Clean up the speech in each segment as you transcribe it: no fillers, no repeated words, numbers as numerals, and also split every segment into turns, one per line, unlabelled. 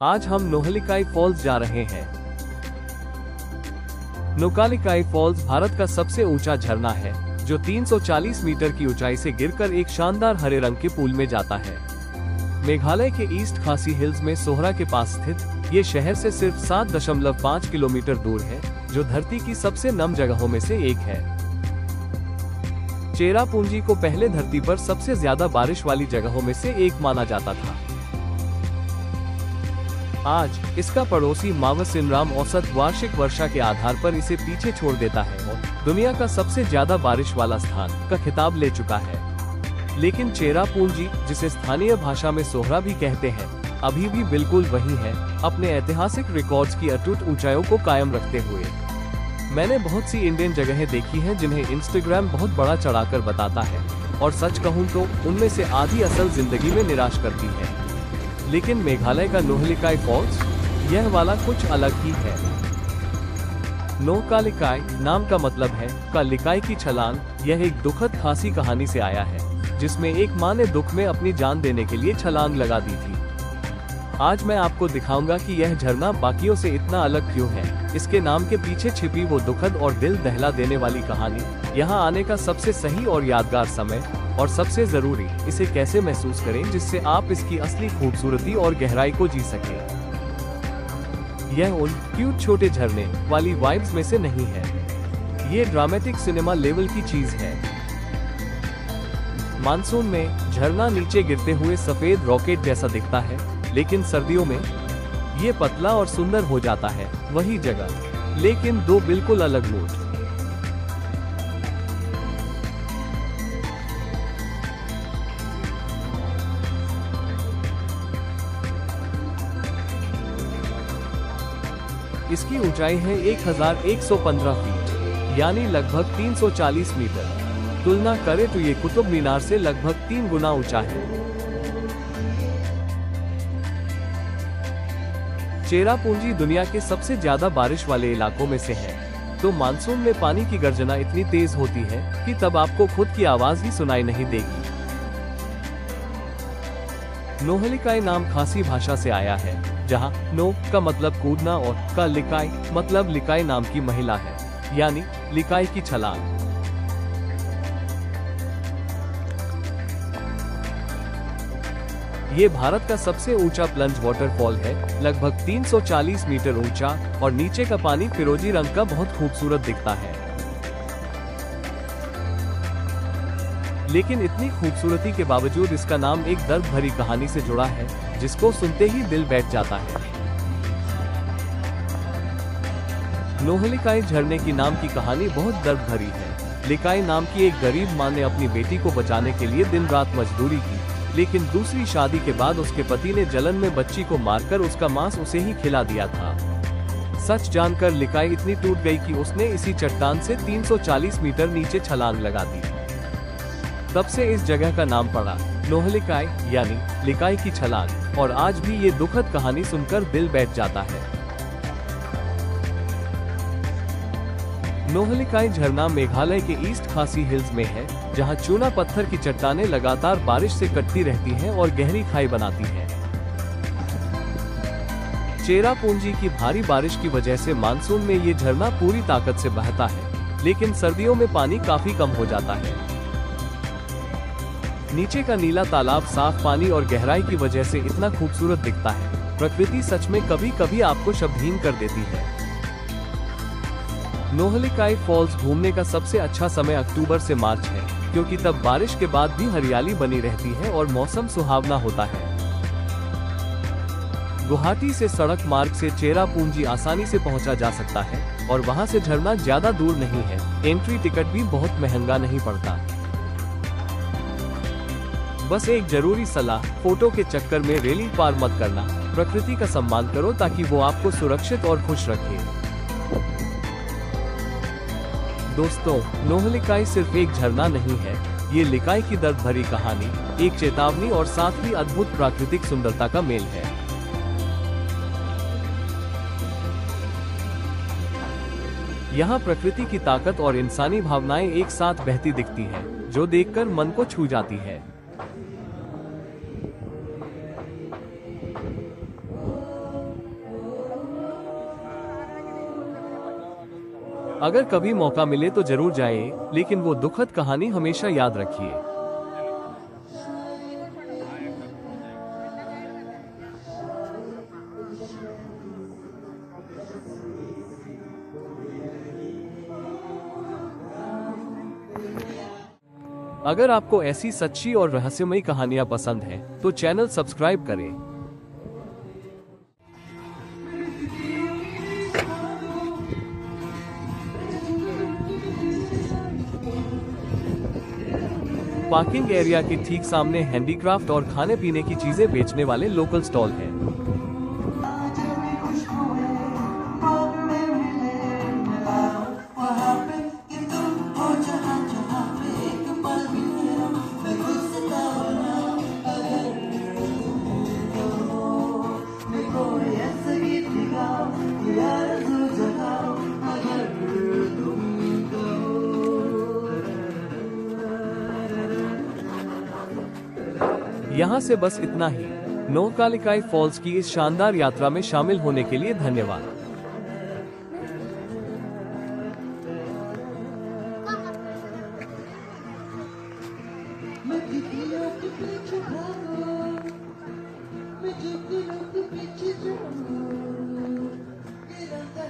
आज हम नोहलिकाई फॉल्स जा रहे हैं। नोकालिकाई फॉल्स भारत का सबसे ऊंचा झरना है, जो 340 मीटर की ऊंचाई से गिरकर एक शानदार हरे रंग के पूल में जाता है। मेघालय के ईस्ट खासी हिल्स में सोहरा के पास स्थित ये शहर से सिर्फ 7.5 किलोमीटर दूर है, जो धरती की सबसे नम जगहों में से एक है। चेरापूंजी को पहले धरती पर सबसे ज्यादा बारिश वाली जगहों में से एक माना जाता था। आज इसका पड़ोसी मावसिनराम औसत वार्षिक वर्षा के आधार पर इसे पीछे छोड़ देता है और दुनिया का सबसे ज्यादा बारिश वाला स्थान का खिताब ले चुका है। लेकिन चेरापूंजी, जिसे स्थानीय भाषा में सोहरा भी कहते हैं, अभी भी बिल्कुल वही है, अपने ऐतिहासिक रिकॉर्ड्स की अटूट ऊंचाइयों को कायम रखते हुए। मैंने बहुत सी इंडियन जगहें देखी हैं जिन्हें इंस्टाग्राम बहुत बड़ा चढ़ाकर बताता है, और सच कहूँ तो उनमें से आधी असल जिंदगी में निराश करती है। लेकिन मेघालय का नोहलिकाई फॉल्स, यह वाला कुछ अलग ही है। नोकालिकाई नाम का मतलब है कालिकाई की छलांग। यह एक दुखद खासी कहानी से आया है, जिसमें एक माँ ने दुख में अपनी जान देने के लिए छलांग लगा दी थी। आज मैं आपको दिखाऊंगा कि यह झरना बाकियों से इतना अलग क्यों है, इसके नाम के पीछे छिपी वो दुखद और दिल दहला देने वाली कहानी, यहाँ आने का सबसे सही और यादगार समय, और सबसे जरूरी, इसे कैसे महसूस करें जिससे आप इसकी असली खूबसूरती और गहराई को जी सकें। यह उन क्यूट छोटे झरने वाली वाइब्स में से नहीं है, ये ड्रामेटिक सिनेमा लेवल की चीज है। मानसून में झरना नीचे गिरते हुए सफेद रॉकेट जैसा दिखता है, लेकिन सर्दियों में ये पतला और सुंदर हो जाता है। वही जगह, लेकिन दो बिल्कुल अलग मूड। इसकी ऊंचाई है 1115 फीट, यानी लगभग 340 मीटर। तुलना करें तो ये कुतुब मीनार से लगभग 3 गुना ऊंचा है। चेरापूंजी दुनिया के सबसे ज्यादा बारिश वाले इलाकों में से है, तो मानसून में पानी की गर्जना इतनी तेज होती है कि तब आपको खुद की आवाज ही सुनाई नहीं देगी। नोहलिकाई नाम खासी भाषा से आया है, जहाँ नो का मतलब कूदना और का लिकाई मतलब लिकाई नाम की महिला है, यानी लिकाई की छलांग। ये भारत का सबसे ऊंचा प्लंज वाटरफॉल है, लगभग 340 मीटर ऊंचा, और नीचे का पानी फिरोजी रंग का बहुत खूबसूरत दिखता है। लेकिन इतनी खूबसूरती के बावजूद इसका नाम एक दर्द भरी कहानी से जुड़ा है, जिसको सुनते ही दिल बैठ जाता है। नोहलिकाई झरने की नाम की कहानी बहुत दर्द भरी है। लिकाई नाम की एक गरीब माँ ने अपनी बेटी को बचाने के लिए दिन रात मजदूरी की, लेकिन दूसरी शादी के बाद उसके पति ने जलन में बच्ची को मारकर उसका मांस उसे ही खिला दिया था। सच जानकर लिकाई इतनी टूट गई कि उसने इसी चट्टान से 340 मीटर नीचे छलांग लगा दी। तब से इस जगह का नाम पड़ा नोहलिकाई, यानी लिकाई की छलांग, और आज भी ये दुखद कहानी सुनकर दिल बैठ जाता है। नोहलिकाई झरना मेघालय के ईस्ट खासी हिल्स में है, जहां चूना पत्थर की चट्टानें लगातार बारिश से कटती रहती हैं और गहरी खाई बनाती हैं। चेरापूंजी की भारी बारिश की वजह से मानसून में ये झरना पूरी ताकत से बहता है, लेकिन सर्दियों में पानी काफी कम हो जाता है। नीचे का नीला तालाब साफ पानी और गहराई की वजह से इतना खूबसूरत दिखता है। प्रकृति सच में कभी कभी आपको शब्दहीन कर देती है। नोहलिकाई फॉल्स घूमने का सबसे अच्छा समय अक्टूबर से मार्च है, क्योंकि तब बारिश के बाद भी हरियाली बनी रहती है और मौसम सुहावना होता है। गुवाहाटी से सड़क मार्ग से चेरापूंजी आसानी से पहुंचा जा सकता है, और वहां से झरना ज्यादा दूर नहीं है। एंट्री टिकट भी बहुत महंगा नहीं पड़ता। बस एक जरूरी सलाह, फोटो के चक्कर में रेलिंग पार मत करना। प्रकृति का सम्मान करो ताकि वो आपको सुरक्षित और खुश रखे। दोस्तों, नोहलिकाई सिर्फ एक झरना नहीं है, ये लिकाई की दर्द भरी कहानी, एक चेतावनी और साथ ही अद्भुत प्राकृतिक सुंदरता का मेल है। यहाँ प्रकृति की ताकत और इंसानी भावनाएं एक साथ बहती दिखती हैं, जो देखकर मन को छू जाती है। अगर कभी मौका मिले तो जरूर जाइए, लेकिन वो दुखद कहानी हमेशा याद रखिए। अगर आपको ऐसी सच्ची और रहस्यमयी कहानियां पसंद हैं, तो चैनल सब्सक्राइब करें। पार्किंग एरिया के ठीक सामने हैंडीक्राफ्ट और खाने पीने की चीजें बेचने वाले लोकल स्टॉल हैं। यहाँ से बस इतना ही। नोहकालिकाई फॉल्स की इस शानदार यात्रा में शामिल होने के लिए धन्यवाद।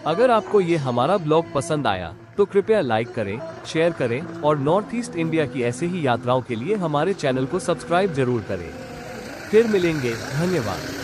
अगर आपको ये हमारा ब्लॉग पसंद आया तो कृपया लाइक करें, शेयर करें और नॉर्थ ईस्ट इंडिया की ऐसे ही यात्राओं के लिए हमारे चैनल को सब्सक्राइब जरूर करें। फिर मिलेंगे, धन्यवाद।